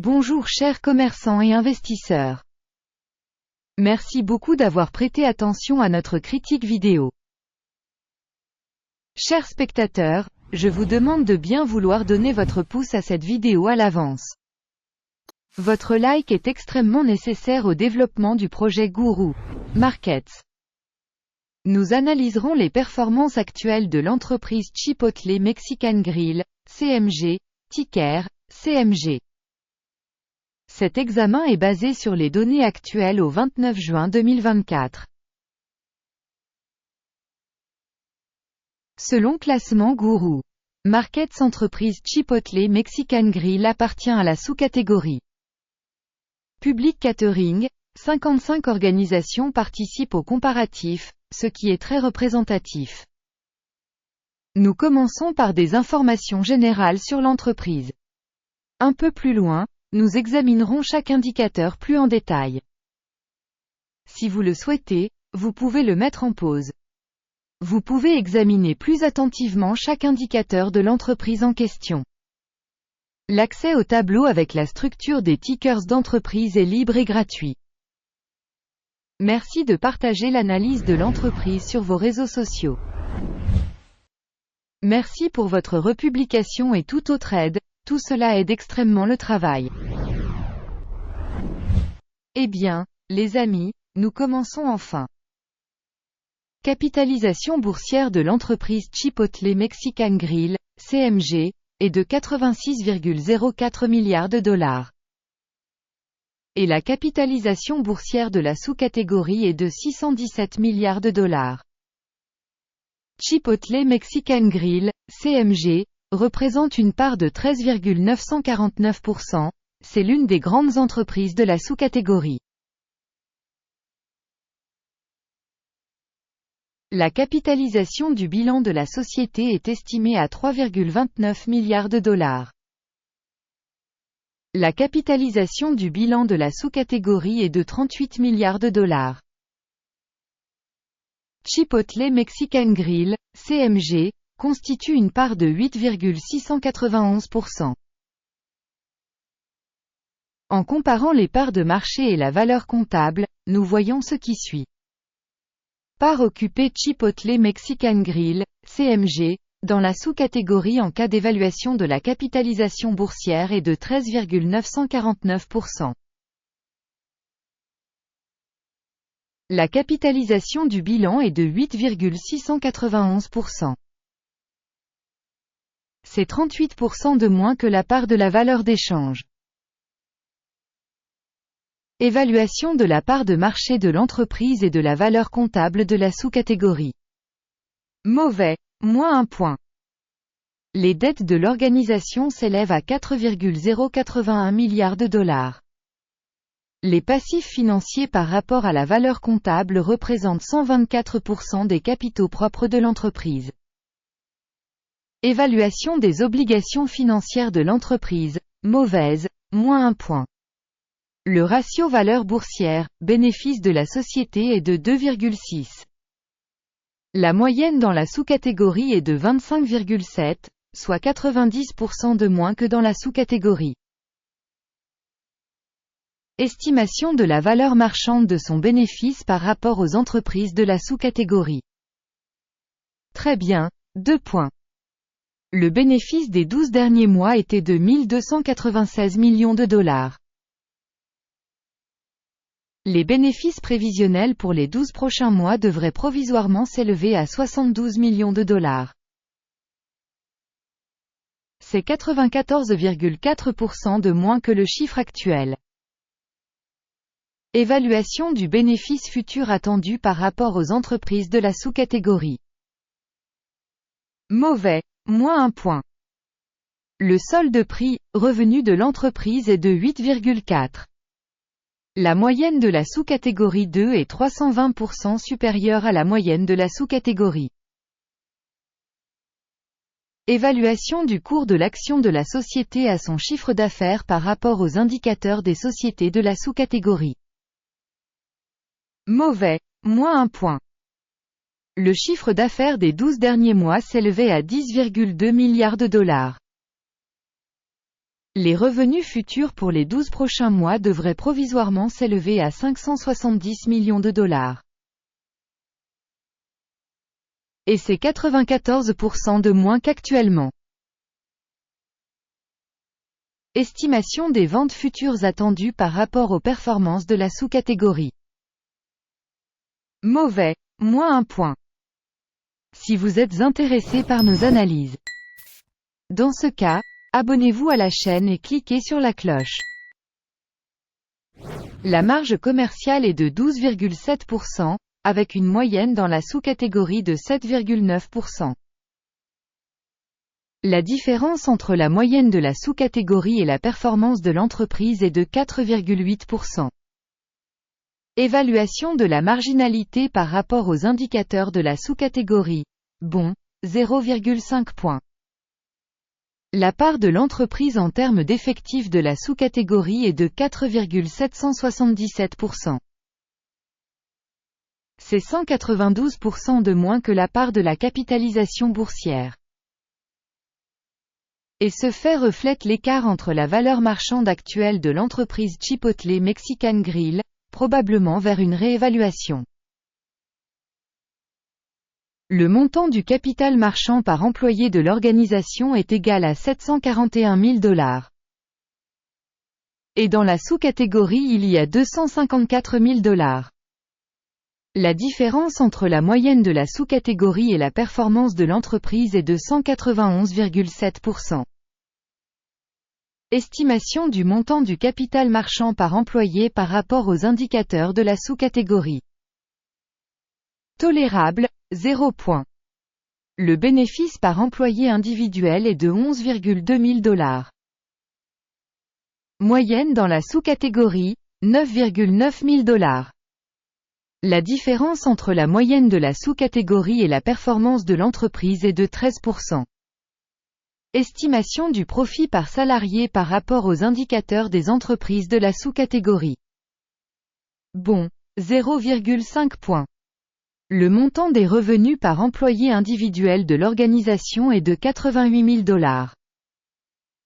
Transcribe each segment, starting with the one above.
Bonjour chers commerçants et investisseurs. Merci beaucoup d'avoir prêté attention à notre critique vidéo. Chers spectateurs, je vous demande de bien vouloir donner votre pouce à cette vidéo à l'avance. Votre like est extrêmement nécessaire au développement du projet Guru Markets. Nous analyserons les performances actuelles de l'entreprise Chipotle Mexican Grill, CMG, ticker, CMG. Cet examen est basé sur les données actuelles au 29 juin 2024. Selon classement Guru Markets, entreprise Chipotle Mexican Grill appartient à la sous-catégorie Public Catering. 55 organisations participent au comparatif, ce qui est très représentatif. Nous commençons par des informations générales sur l'entreprise. Un peu plus loin, nous examinerons chaque indicateur plus en détail. Si vous le souhaitez, vous pouvez le mettre en pause. Vous pouvez examiner plus attentivement chaque indicateur de l'entreprise en question. L'accès au tableau avec la structure des tickers d'entreprise est libre et gratuit. Merci de partager l'analyse de l'entreprise sur vos réseaux sociaux. Merci pour votre republication et toute autre aide, tout cela aide extrêmement le travail. Eh bien, les amis, nous commençons enfin. Capitalisation boursière de l'entreprise Chipotle Mexican Grill, CMG, est de 86,04 milliards de dollars. Et la capitalisation boursière de la sous-catégorie est de 617 milliards de dollars. Chipotle Mexican Grill, CMG, représente une part de 13,949%, c'est l'une des grandes entreprises de la sous-catégorie. La capitalisation du bilan de la société est estimée à 3,29 milliards de dollars. La capitalisation du bilan de la sous-catégorie est de 38 milliards de dollars. Chipotle Mexican Grill, CMG, constitue une part de 8,691%. En comparant les parts de marché et la valeur comptable, nous voyons ce qui suit. Part occupée Chipotle Mexican Grill, CMG, dans la sous-catégorie en cas d'évaluation de la capitalisation boursière est de 13,949%. La capitalisation du bilan est de 8,691%. C'est 38% de moins que la part de la valeur d'échange. Évaluation de la part de marché de l'entreprise et de la valeur comptable de la sous-catégorie. Mauvais, moins 1 point. Les dettes de l'organisation s'élèvent à 4,081 milliards de dollars. Les passifs financiers par rapport à la valeur comptable représentent 124% des capitaux propres de l'entreprise. Évaluation des obligations financières de l'entreprise, mauvaise, moins 1 point. Le ratio valeur boursière, bénéfice de la société est de 2,6. La moyenne dans la sous-catégorie est de 25,7, soit 90% de moins que dans la sous-catégorie. Estimation de la valeur marchande de son bénéfice par rapport aux entreprises de la sous-catégorie. Très bien, 2 points. Le bénéfice des 12 derniers mois était de 1296 millions de dollars. Les bénéfices prévisionnels pour les 12 prochains mois devraient provisoirement s'élever à 72 millions de dollars. C'est 94,4% de moins que le chiffre actuel. Évaluation du bénéfice futur attendu par rapport aux entreprises de la sous-catégorie. Mauvais, moins 1 point. Le solde prix, revenu de l'entreprise est de 8,4. La moyenne de la sous-catégorie 2 est 320% supérieure à la moyenne de la sous-catégorie. Évaluation du cours de l'action de la société à son chiffre d'affaires par rapport aux indicateurs des sociétés de la sous-catégorie. Mauvais, moins 1 point. Le chiffre d'affaires des 12 derniers mois s'élevait à 10,2 milliards de dollars. Les revenus futurs pour les 12 prochains mois devraient provisoirement s'élever à 570 millions de dollars. Et c'est 94% de moins qu'actuellement. Estimation des ventes futures attendues par rapport aux performances de la sous-catégorie. Mauvais, moins 1 point. Si vous êtes intéressé par nos analyses. Dans ce cas, abonnez-vous à la chaîne et cliquez sur la cloche. La marge commerciale est de 12,7%, avec une moyenne dans la sous-catégorie de 7,9%. La différence entre la moyenne de la sous-catégorie et la performance de l'entreprise est de 4,8%. Évaluation de la marginalité par rapport aux indicateurs de la sous-catégorie. Bon, 0,5 points. La part de l'entreprise en termes d'effectifs de la sous-catégorie est de 4,777%. C'est 192% de moins que la part de la capitalisation boursière. Et ce fait reflète l'écart entre la valeur marchande actuelle de l'entreprise Chipotle Mexican Grill, probablement vers une réévaluation. Le montant du capital marchand par employé de l'organisation est égal à 741 000 $. Et dans la sous-catégorie il y a 254 000 $. La différence entre la moyenne de la sous-catégorie et la performance de l'entreprise est de 191,7%. Estimation du montant du capital marchand par employé par rapport aux indicateurs de la sous-catégorie. Tolérable, 0 point. Le bénéfice par employé individuel est de 11,2 000 $. Moyenne dans la sous-catégorie, 9,9 000 $. La différence entre la moyenne de la sous-catégorie et la performance de l'entreprise est de 13%. Estimation du profit par salarié par rapport aux indicateurs des entreprises de la sous-catégorie. Bon, 0,5 points. Le montant des revenus par employé individuel de l'organisation est de 88 000 $.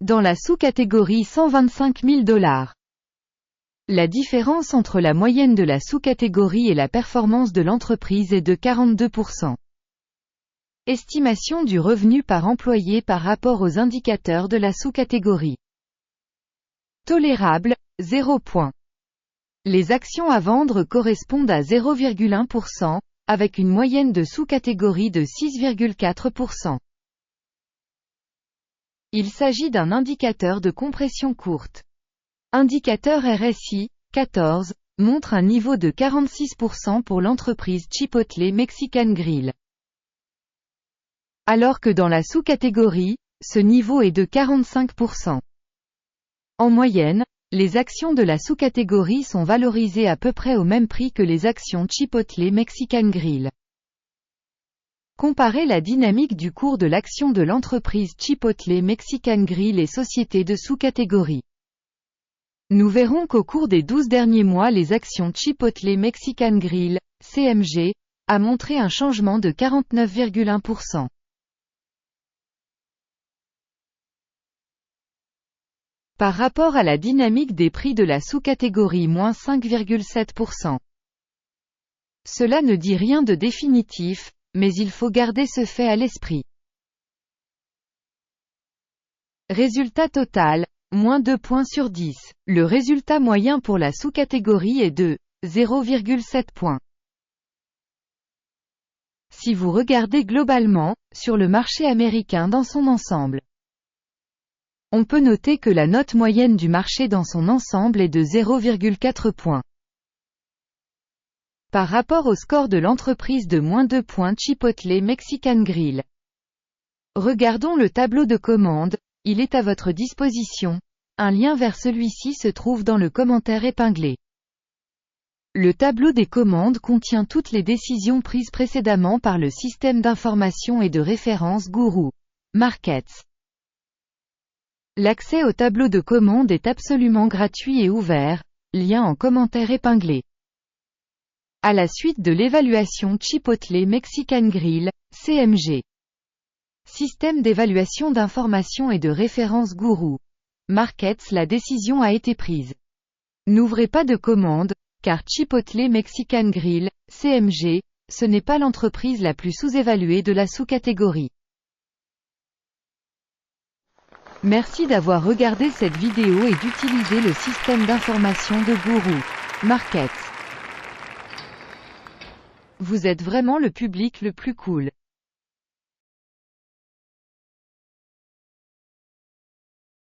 Dans la sous-catégorie 125 000 $. La différence entre la moyenne de la sous-catégorie et la performance de l'entreprise est de 42%. Estimation du revenu par employé par rapport aux indicateurs de la sous-catégorie. Tolérable, 0 point. Les actions à vendre correspondent à 0,1%, avec une moyenne de sous-catégorie de 6,4%. Il s'agit d'un indicateur de compression courte. Indicateur RSI, 14, montre un niveau de 46% pour l'entreprise Chipotle Mexican Grill. Alors que dans la sous-catégorie, ce niveau est de 45%. En moyenne, les actions de la sous-catégorie sont valorisées à peu près au même prix que les actions Chipotle Mexican Grill. Comparez la dynamique du cours de l'action de l'entreprise Chipotle Mexican Grill et sociétés de sous-catégorie. Nous verrons qu'au cours des 12 derniers mois les actions Chipotle Mexican Grill, CMG, a montré un changement de 49,1%. Par rapport à la dynamique des prix de la sous-catégorie moins 5,7%. Cela ne dit rien de définitif, mais il faut garder ce fait à l'esprit. Résultat total, moins 2 points sur 10. Le résultat moyen pour la sous-catégorie est de 0,7 points. Si vous regardez globalement, sur le marché américain dans son ensemble, on peut noter que la note moyenne du marché dans son ensemble est de 0,4 points. Par rapport au score de l'entreprise de moins 2 points Chipotle Mexican Grill. Regardons le tableau de commande, il est à votre disposition. Un lien vers celui-ci se trouve dans le commentaire épinglé. Le tableau des commandes contient toutes les décisions prises précédemment par le système d'information et de référence Guru Markets. L'accès au tableau de commande est absolument gratuit et ouvert, lien en commentaire épinglé. À la suite de l'évaluation Chipotle Mexican Grill, CMG. Système d'évaluation d'information et de référence Guru. Markets, la décision a été prise. N'ouvrez pas de commande, car Chipotle Mexican Grill, CMG, ce n'est pas l'entreprise la plus sous-évaluée de la sous-catégorie. Merci d'avoir regardé cette vidéo et d'utiliser le système d'information de Guru Markets. Vous êtes vraiment le public le plus cool.